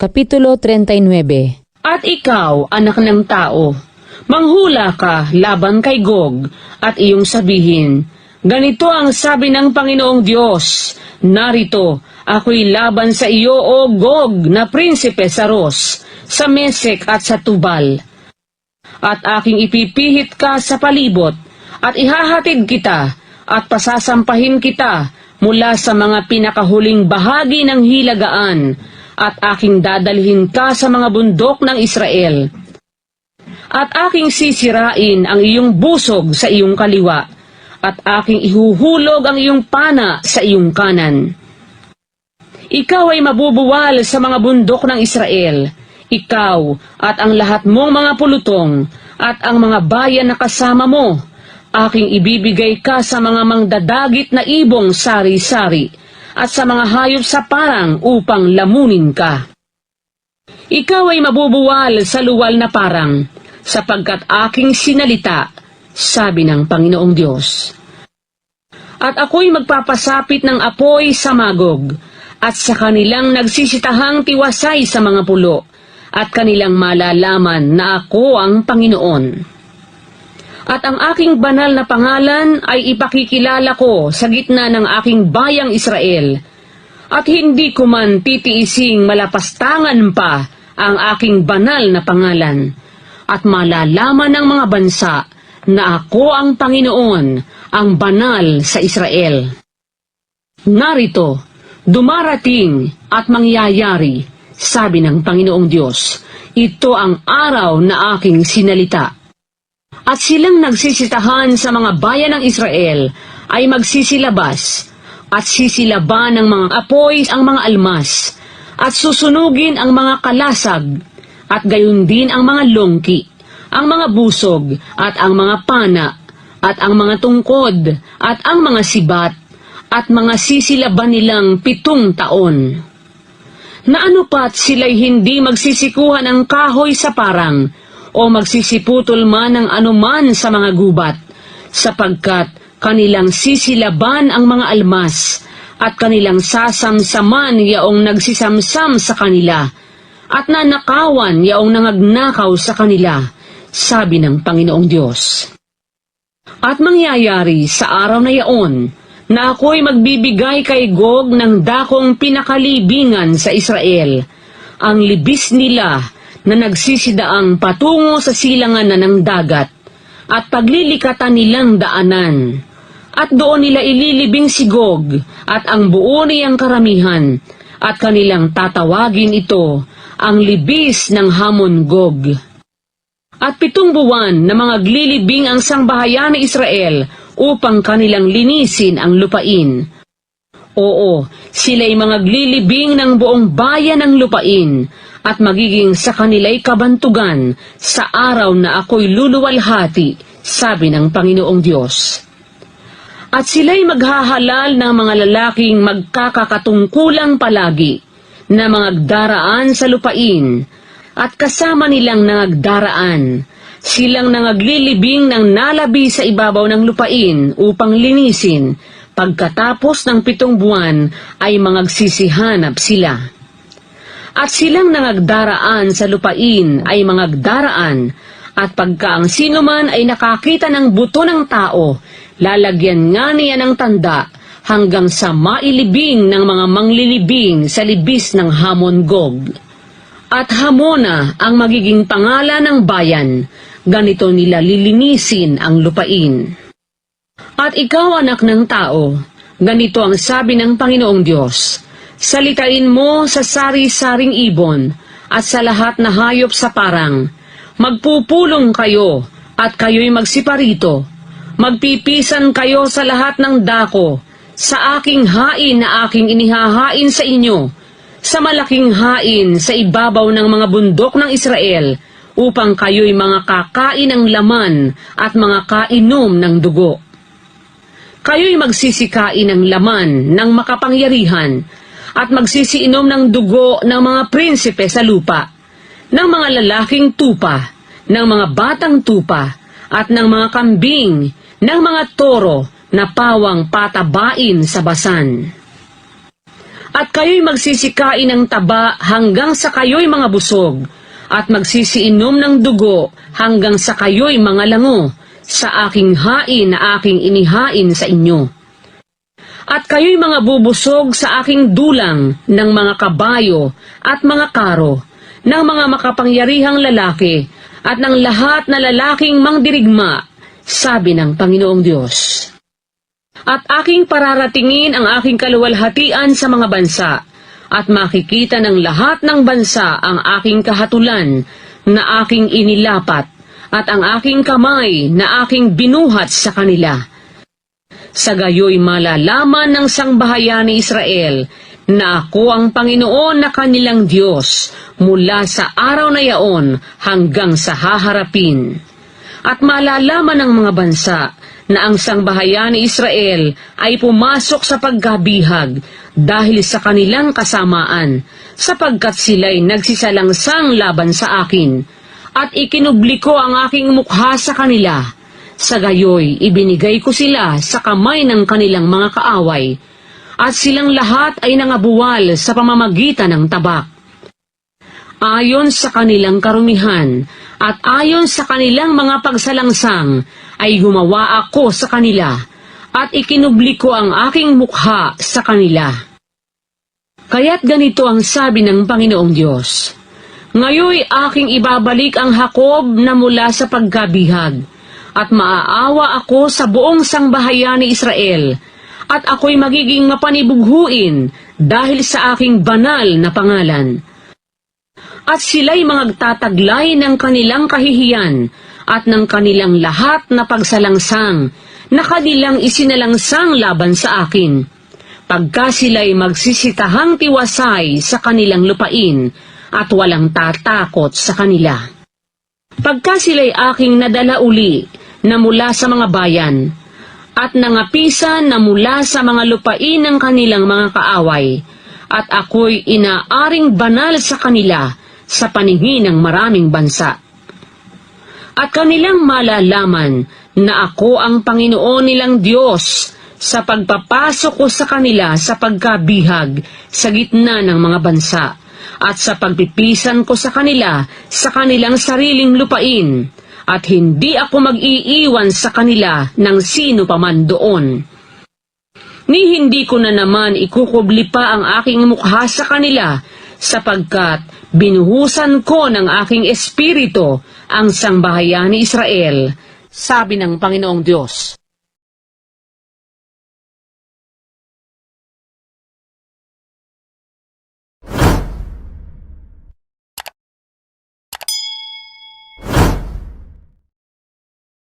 Kapitulo 39. At ikaw, anak ng tao, manghula ka laban kay Gog, at iyong sabihin, ganito ang sabi ng Panginoong Diyos, narito, ako'y laban sa iyo, o Gog, na prinsipe sa Ros, sa Mesek at sa Tubal. At aking ipipihit ka sa palibot, at ihahatid kita, at pasasampahin kita mula sa mga pinakahuling bahagi ng hilagaan, at aking dadalhin ka sa mga bundok ng Israel. At aking sisirain ang iyong busog sa iyong kaliwa, at aking ihuhulog ang iyong pana sa iyong kanan. Ikaw ay mabubuwal sa mga bundok ng Israel, ikaw at ang lahat mong mga pulutong, at ang mga bayan na kasama mo. Aking ibibigay ka sa mga mangdadagit na ibong sari-sari, at sa mga hayop sa parang upang lamunin ka. Ikaw ay mabubuwal sa luwal na parang, sapagkat aking sinalita, sabi ng Panginoong Diyos. At ako'y magpapasapit ng apoy sa Magog, at sa kanilang nagsisitahang tiwasay sa mga pulo, at kanilang malalaman na ako ang Panginoon. At ang aking banal na pangalan ay ipakikilala ko sa gitna ng aking bayang Israel, at hindi ko man titiising malapastangan pa ang aking banal na pangalan, at malalaman ng mga bansa na ako ang Panginoon, ang banal sa Israel. Narito, dumarating at mangyayari, sabi ng Panginoong Diyos, ito ang araw na aking sinalita. At silang nagsisitahan sa mga bayan ng Israel ay magsisilabas, at sisilaban ng mga apoy ang mga almas, at susunugin ang mga kalasag, at gayon din ang mga longki, ang mga busog, at ang mga pana, at ang mga tungkod, at ang mga sibat, at mga sisilaban nilang 7 taon. Na ano pat sila'y hindi magsisikuhan ng kahoy sa parang, o magsisiputol man ng anuman sa mga gubat, sapagkat kanilang sisilaban ang mga almas, at kanilang sasamsaman yaong nagsisamsam sa kanila, at nanakawan yaong nangagnakaw sa kanila, sabi ng Panginoong Diyos. At mangyayari sa araw na yaon, na ako'y magbibigay kay Gog ng dakong pinakalibingan sa Israel, ang libis nila na nagsisidaang patungo sa silangan na ng dagat, at paglilikatan nilang daanan. At doon nila ililibing si Gog, at ang buo niyang karamihan, at kanilang tatawagin ito, ang libis ng Hamon Gog. At 7 buwan na mga glilibing ang sangbahayan ni Israel, upang kanilang linisin ang lupain. Oo, sila'y mga glilibing ng buong bayan ng lupain, at magiging sa kanila'y kabantugan sa araw na ako'y luluwalhati, sabi ng Panginoong Diyos. At sila'y maghahalal ng mga lalaking magkakatungkulang palagi, na mangagdaraan sa lupain, at kasama nilang nangagdaraan, silang nangaglilibing ng nalabi sa ibabaw ng lupain upang linisin, pagkatapos ng 7 buwan ay mangagsisihanap sila. At silang nangagdaraan sa lupain ay mangagdaraan, at pagka ang sino man ay nakakita ng buto ng tao, lalagyan nga niya ng tanda, hanggang sa mailibing ng mga manglilibing sa libis ng Hamon Gog. At Hamona ang magiging pangalan ng bayan, ganito nila lilinisin ang lupain. At ikaw, anak ng tao, ganito ang sabi ng Panginoong Diyos, salitain mo sa sari-saring ibon, at sa lahat na hayop sa parang, magpupulong kayo, at kayo'y magsiparito, magpipisan kayo sa lahat ng dako, sa aking hain na aking inihahain sa inyo, sa malaking hain sa ibabaw ng mga bundok ng Israel, upang kayo'y mga kakain ng laman at mga kainom ng dugo. Kayo'y magsisikain ng laman ng makapangyarihan, at magsisiinom ng dugo ng mga prinsipe sa lupa, ng mga lalaking tupa, ng mga batang tupa, at ng mga kambing, ng mga toro na pawang patabain sa basan. At kayo'y magsisikain ng taba hanggang sa kayo'y mga busog, at magsisiinom ng dugo hanggang sa kayo'y mga lango, sa aking hain na aking inihain sa inyo. At kayo'y mga bubusog sa aking dulang ng mga kabayo at mga karo, ng mga makapangyarihang lalaki, at ng lahat na lalaking mangdirigma, sabi ng Panginoong Diyos. At aking pararatingin ang aking kaluwalhatian sa mga bansa, at makikita ng lahat ng bansa ang aking kahatulan na aking inilapat, at ang aking kamay na aking binuhat sa kanila. Sa gayoy malalaman ng sangbahayan ni Israel na ako ang Panginoon na kanilang Diyos mula sa araw na yaon hanggang sa haharapin. At malalaman ng mga bansa na ang sangbahayan ni Israel ay pumasok sa pagkabihag dahil sa kanilang kasamaan, sapagkat sila'y nagsisalangsang laban sa akin, at ikinubli ko ang aking mukha sa kanila. Sa gayoy, ibinigay ko sila sa kamay ng kanilang mga kaaway, at silang lahat ay nangabuwal sa pamamagitan ng tabak. Ayon sa kanilang karumihan, at ayon sa kanilang mga pagsalangsang, ay gumawa ako sa kanila, at ikinubli ko ang aking mukha sa kanila. Kaya't ganito ang sabi ng Panginoong Diyos: Ngayoy aking ibabalik ang Jacob na mula sa pagkabihag, at maaawa ako sa buong sangbahayan ni Israel, at ako'y magiging mapanibughuin dahil sa aking banal na pangalan. At sila'y magtataglay ng kanilang kahihiyan at ng kanilang lahat na pagsalangsang na kanilang isinalangsang laban sa akin, pagka sila'y magsisitahang tiwasay sa kanilang lupain at walang tatakot sa kanila. Pagka sila'y aking nadala uli na mula sa mga bayan, at nangapisan na mula sa mga lupain ng kanilang mga kaaway, at ako'y inaaring banal sa kanila sa paningin ng maraming bansa. At kanilang malalaman na ako ang Panginoon nilang Diyos sa pagpapasok ko sa kanila sa pagkabihag sa gitna ng mga bansa, at sa pagpipisan ko sa kanila sa kanilang sariling lupain, at hindi ako mag-iiwan sa kanila ng sino paman doon. Ni hindi ko na naman ikukubli pa ang aking mukha sa kanila, sapagkat binuhusan ko ng aking espiritu ang sangbahayan ni Israel, sabi ng Panginoong Diyos.